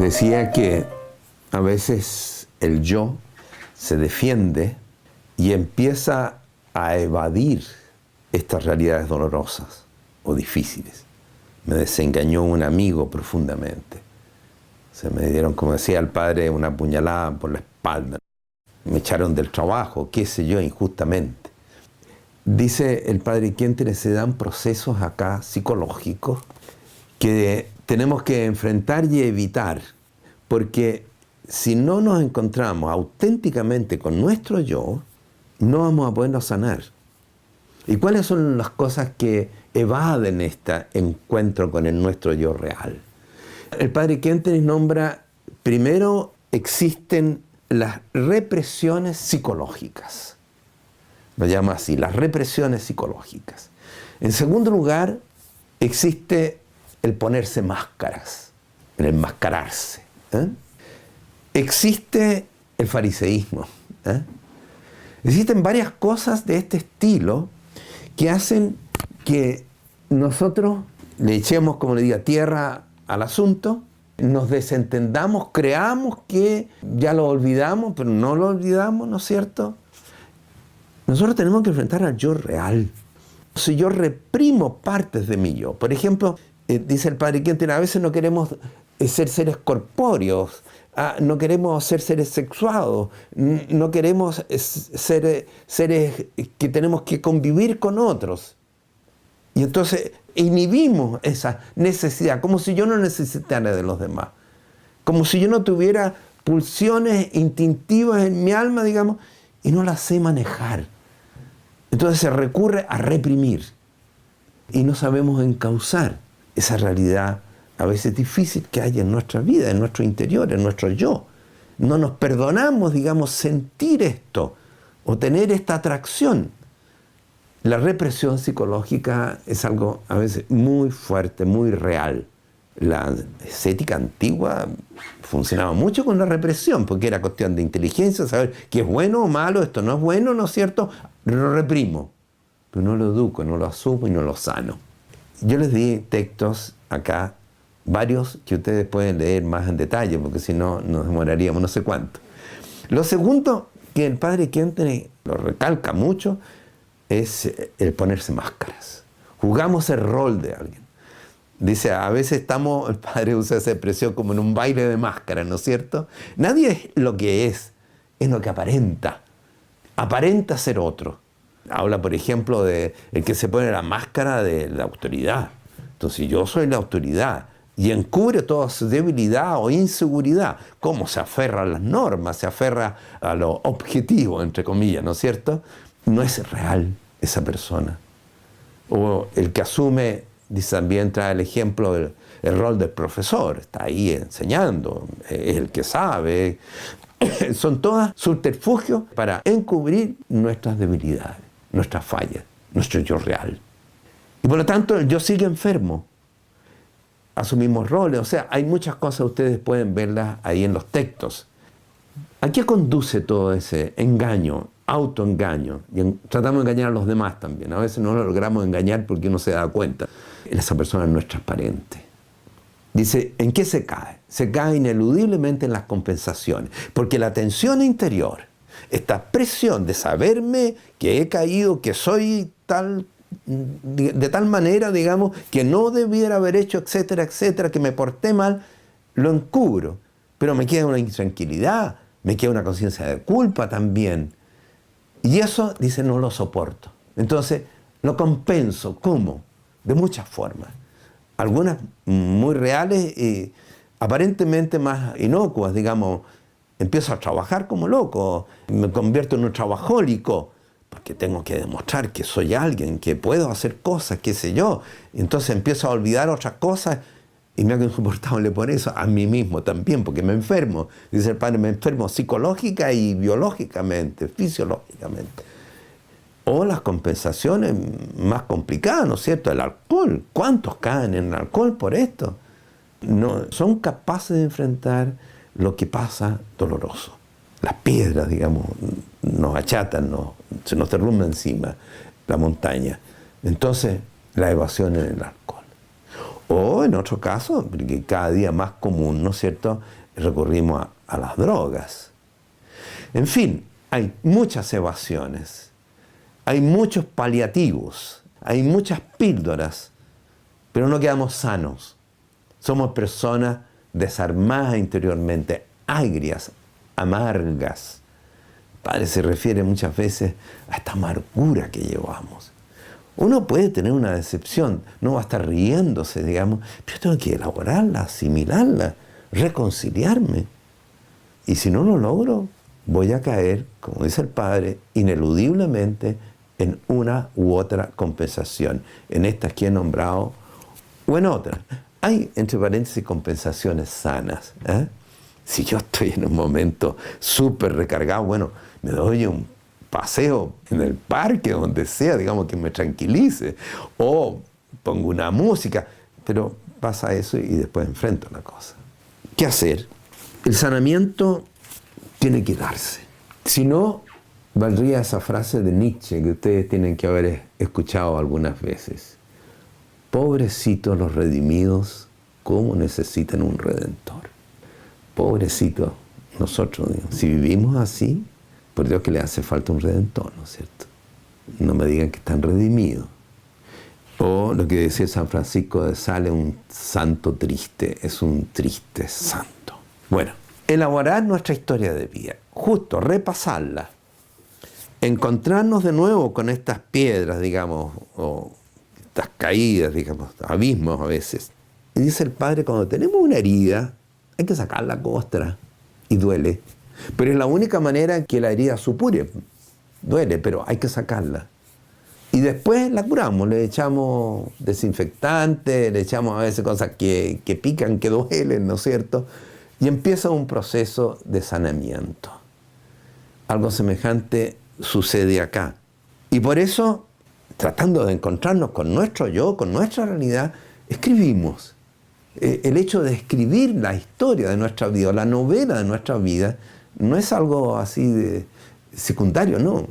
Decía que a veces el yo se defiende y empieza a evadir estas realidades dolorosas o difíciles. Me desengañó un amigo profundamente. Se me dieron, como decía el padre, una puñalada por la espalda. Me echaron del trabajo, qué sé yo, injustamente. Dice el padre Quentin, se dan procesos acá psicológicos que tenemos que enfrentar y evitar, porque si no nos encontramos auténticamente con nuestro yo, no vamos a podernos sanar. ¿Y cuáles son las cosas que evaden este encuentro con el nuestro yo real? El padre Quentin nombra, primero, existen las represiones psicológicas. Lo llama así, las represiones psicológicas. En segundo lugar, existe el ponerse máscaras, el enmascararse. Existe el fariseísmo. Existen varias cosas de este estilo que hacen que nosotros le echemos, como le diga, tierra al asunto, nos desentendamos, creamos que ya lo olvidamos, pero no lo olvidamos, ¿no es cierto? Nosotros tenemos que enfrentar al yo real. Si yo reprimo partes de mi yo, por ejemplo, dice el padre Quentin, a veces no queremos ser seres corpóreos, no queremos ser seres sexuados, no queremos ser seres que tenemos que convivir con otros. Y entonces inhibimos esa necesidad, como si yo no necesitara de los demás, como si yo no tuviera pulsiones instintivas en mi alma, digamos, y no las sé manejar. Entonces se recurre a reprimir y no sabemos encauzar esa realidad a veces difícil que hay en nuestra vida, en nuestro interior, en nuestro yo. No nos perdonamos, digamos, sentir esto o tener esta atracción. La represión psicológica es algo a veces muy fuerte, muy real. La ascética antigua funcionaba mucho con la represión, porque era cuestión de inteligencia, saber qué es bueno o malo, esto no es bueno, ¿no es cierto? Lo reprimo, pero no lo educo, no lo asumo y no lo sano. Yo les di textos acá, varios que ustedes pueden leer más en detalle, porque si no nos demoraríamos no sé cuánto. Lo segundo que el padre Quentin lo recalca mucho es el ponerse máscaras. Jugamos el rol de alguien. Dice, a veces estamos, el padre usa esa expresión como en un baile de máscaras, ¿no es cierto? Nadie es lo que es lo que aparenta. Aparenta ser otro. Habla, por ejemplo, de el que se pone la máscara de la autoridad. Entonces, yo soy la autoridad y encubre toda su debilidad o inseguridad. ¿Cómo se aferra a las normas? Se aferra a lo objetivo, entre comillas, ¿no es cierto? No es real esa persona. O el que asume, dice, también trae el ejemplo del rol del profesor, está ahí enseñando, es el que sabe. Son todas subterfugios para encubrir nuestras debilidades, nuestras fallas, nuestro yo real. Y por lo tanto el yo sigue enfermo. Asumimos roles, o sea, hay muchas cosas, ustedes pueden verlas ahí en los textos. ¿A qué conduce todo ese engaño, autoengaño? Y tratamos de engañar a los demás también. A veces no lo logramos engañar porque uno se da cuenta. Esa persona no es transparente. Dice, ¿en qué se cae? Se cae ineludiblemente en las compensaciones. Porque la tensión interior, esta presión de saberme que he caído, que soy tal, de tal manera, digamos, que no debiera haber hecho, etcétera, etcétera, que me porté mal, lo encubro. Pero me queda una intranquilidad, me queda una conciencia de culpa también. Y eso, dice, no lo soporto. Entonces, lo compenso. ¿Cómo? De muchas formas. Algunas muy reales y aparentemente más inocuas, digamos. Empiezo a trabajar como loco, me convierto en un trabajólico, porque tengo que demostrar que soy alguien, que puedo hacer cosas, qué sé yo. Entonces empiezo a olvidar otras cosas y me hago insoportable por eso, a mí mismo también, porque me enfermo. Dice el padre, me enfermo psicológica y biológicamente, fisiológicamente. O las compensaciones más complicadas, ¿no es cierto? El alcohol. ¿Cuántos caen en el alcohol por esto? No son capaces de enfrentar lo que pasa doloroso. Las piedras, digamos, nos achatan, se nos derrumba encima la montaña. Entonces, la evasión en el alcohol. O en otro caso, que cada día más común, ¿no es cierto?, recurrimos a las drogas. En fin, hay muchas evasiones, hay muchos paliativos, hay muchas píldoras, pero no quedamos sanos. Somos personas desarmadas interiormente, agrias, amargas. El Padre se refiere muchas veces a esta amargura que llevamos. Uno puede tener una decepción, no va a estar riéndose, digamos, pero tengo que elaborarla, asimilarla, reconciliarme. Y si no lo logro, voy a caer, como dice el Padre, ineludiblemente en una u otra compensación, en estas que he nombrado o en otras. Hay, entre paréntesis, compensaciones sanas. Si yo estoy en un momento súper recargado, bueno, me doy un paseo en el parque, donde sea, digamos, que me tranquilice, o pongo una música, pero pasa eso y después enfrento la cosa. ¿Qué hacer? El sanamiento tiene que darse. Si no, valdría esa frase de Nietzsche que ustedes tienen que haber escuchado algunas veces. Pobrecitos los redimidos, ¿cómo necesitan un redentor? Pobrecitos nosotros, digamos. Si vivimos así, por Dios que le hace falta un redentor, ¿no es cierto? No me digan que están redimidos. O lo que decía San Francisco de Sales, un santo triste, es un triste santo. Bueno, elaborar nuestra historia de vida, justo repasarla, encontrarnos de nuevo con estas piedras, digamos, o estas caídas, digamos, abismos a veces. Y dice el Padre, cuando tenemos una herida, hay que sacar la costra, y duele. Pero es la única manera que la herida supure. Duele, pero hay que sacarla. Y después la curamos, le echamos desinfectante, le echamos a veces cosas que pican, que duelen, ¿no es cierto? Y empieza un proceso de sanamiento. Algo semejante sucede acá. Y por eso, tratando de encontrarnos con nuestro yo, con nuestra realidad, escribimos. El hecho de escribir la historia de nuestra vida, la novela de nuestra vida, no es algo así de secundario, no.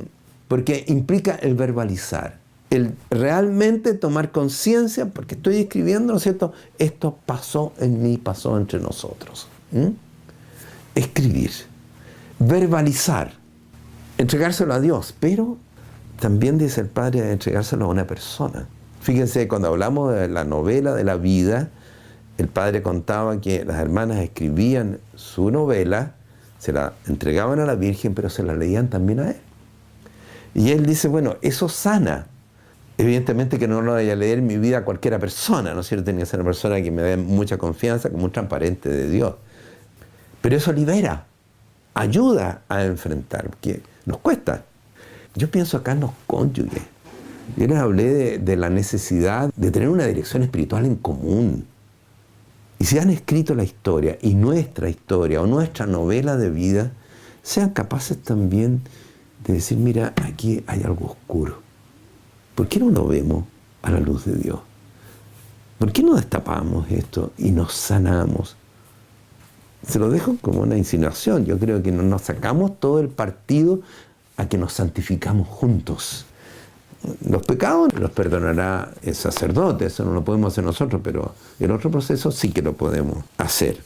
Porque implica el verbalizar, el realmente tomar conciencia, porque estoy escribiendo, ¿no es cierto? Esto pasó en mí, pasó entre nosotros. Escribir, verbalizar, entregárselo a Dios, pero también dice el Padre entregárselo a una persona. Fíjense, cuando hablamos de la novela de la vida, el Padre contaba que las hermanas escribían su novela, se la entregaban a la Virgen, pero se la leían también a él. Y él dice, bueno, eso sana. Evidentemente que no lo vaya a leer mi vida a cualquiera persona, ¿no es cierto? Tenía que ser una persona que me dé mucha confianza, como un transparente de Dios. Pero eso libera, ayuda a enfrentar, porque nos cuesta. Yo pienso acá en los cónyuges. Yo les hablé de la necesidad de tener una dirección espiritual en común. Y si han escrito la historia, y nuestra historia, o nuestra novela de vida, sean capaces también de decir, mira, aquí hay algo oscuro. ¿Por qué no lo vemos a la luz de Dios? ¿Por qué no destapamos esto y nos sanamos? Se lo dejo como una insinuación. Yo creo que nos sacamos todo el partido a que nos santificamos juntos. Los pecados los perdonará el sacerdote, eso no lo podemos hacer nosotros, pero el otro proceso sí que lo podemos hacer.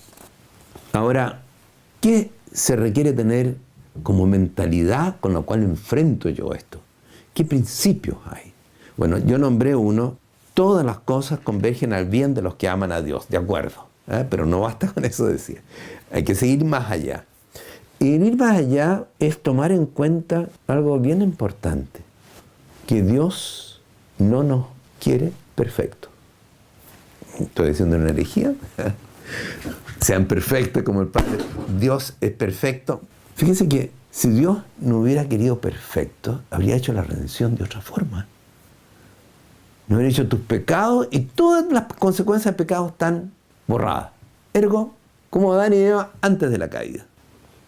Ahora, ¿qué se requiere tener como mentalidad con la cual enfrento yo esto? ¿Qué principios hay? Bueno, yo nombré uno: todas las cosas convergen al bien de los que aman a Dios, de acuerdo, pero no basta con eso, decía. Hay que seguir más allá. Y ir más allá es tomar en cuenta algo bien importante, que Dios no nos quiere perfectos. Estoy diciendo una herejía. Sean perfectos como el Padre. Dios es perfecto. Fíjense que si Dios no hubiera querido perfecto, habría hecho la redención de otra forma. No hubiera hecho tus pecados y todas las consecuencias del pecado están borradas. Ergo, como Adán y Eva antes de la caída.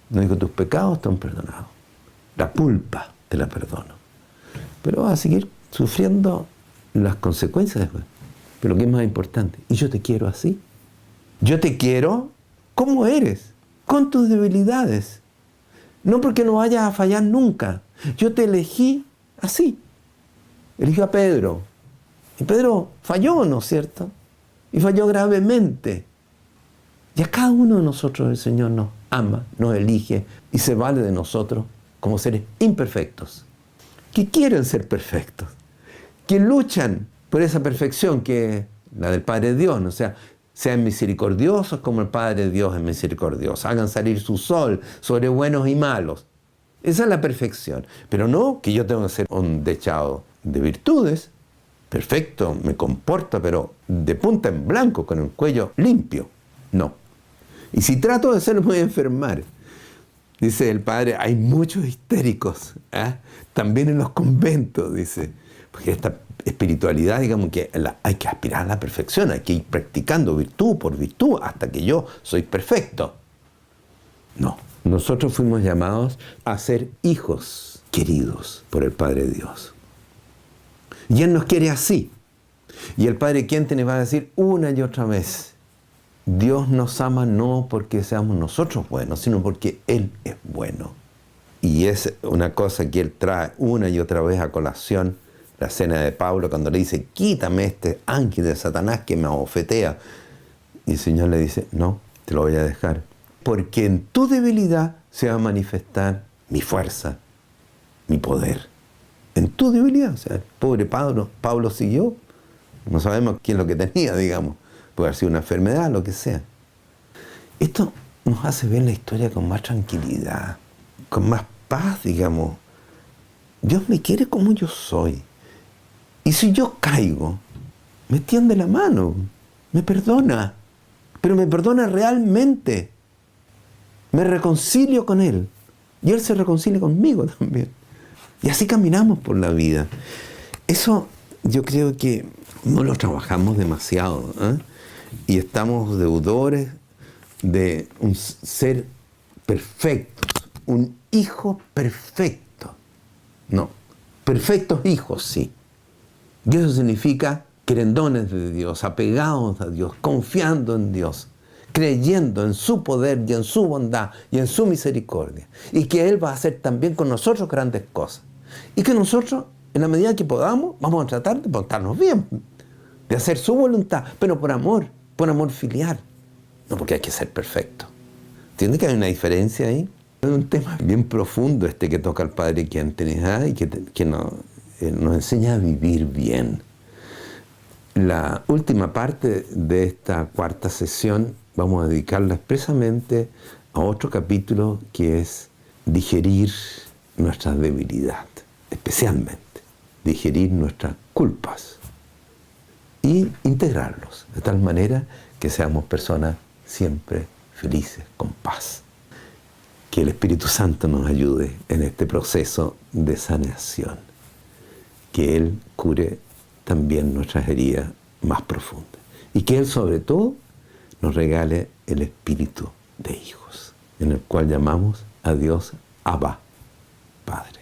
No dijo, tus pecados están perdonados. La culpa te la perdono. Pero vas a seguir sufriendo las consecuencias después. Pero lo que es más importante, y yo te quiero así. Yo te quiero como eres, con tus debilidades. No porque no vayas a fallar nunca. Yo te elegí así. Eligió a Pedro. Y Pedro falló, ¿no es cierto? Y falló gravemente. Y a cada uno de nosotros el Señor nos ama, nos elige y se vale de nosotros como seres imperfectos, que quieren ser perfectos, que luchan por esa perfección que es la del Padre Dios, ¿no? O sea, sean misericordiosos como el Padre Dios es misericordioso, hagan salir su sol sobre buenos y malos. Esa es la perfección, pero no que yo tengo que ser un dechado de virtudes, perfecto, me comporta, pero de punta en blanco, con el cuello limpio. No. Y si trato de hacerlo, me voy a enfermar. Dice el padre, hay muchos histéricos, ¿eh? También en los conventos, dice. Porque esta espiritualidad, digamos que hay que aspirar a la perfección, hay que ir practicando virtud por virtud hasta que yo soy perfecto. No. Nosotros fuimos llamados a ser hijos queridos por el Padre Dios. Y Él nos quiere así. Y el Padre quien te va a decir una y otra vez, Dios nos ama no porque seamos nosotros buenos, sino porque Él es bueno. Y es una cosa que Él trae una y otra vez a colación, la cena de Pablo, cuando le dice, quítame este ángel de Satanás que me abofetea. Y el Señor le dice, no, te lo voy a dejar. Porque en tu debilidad se va a manifestar mi fuerza, mi poder. En tu debilidad. O sea, el pobre Pablo siguió. No sabemos qué es lo que tenía, digamos. Puede haber sido una enfermedad, lo que sea. Esto nos hace ver la historia con más tranquilidad, con más paz, digamos. Dios me quiere como yo soy. Y si yo caigo, me tiende la mano, me perdona. Pero me perdona realmente. Me reconcilio con Él. Y Él se reconcilia conmigo también. Y así caminamos por la vida. Eso yo creo que no lo trabajamos demasiado, ¿eh? Y estamos deudores de un ser perfecto, un hijo perfecto. No, perfectos hijos, sí. Y eso significa querendones de Dios, apegados a Dios, confiando en Dios, creyendo en su poder y en su bondad y en su misericordia. Y que Él va a hacer también con nosotros grandes cosas. Y que nosotros, en la medida que podamos, vamos a tratar de portarnos bien, de hacer su voluntad, pero por amor filial. No porque hay que ser perfecto. ¿Entiendes que hay una diferencia ahí? Es un tema bien profundo este que toca el Padre Quien y que nos enseña a vivir bien. La última parte de esta cuarta sesión vamos a dedicarla expresamente a otro capítulo que es digerir nuestra debilidad, especialmente digerir nuestras culpas y integrarlos de tal manera que seamos personas siempre felices, con paz. Que el Espíritu Santo nos ayude en este proceso de sanación. Que Él cure también nuestras heridas más profundas. Y que Él, sobre todo, nos regale el espíritu de hijos, en el cual llamamos a Dios Abba, Padre.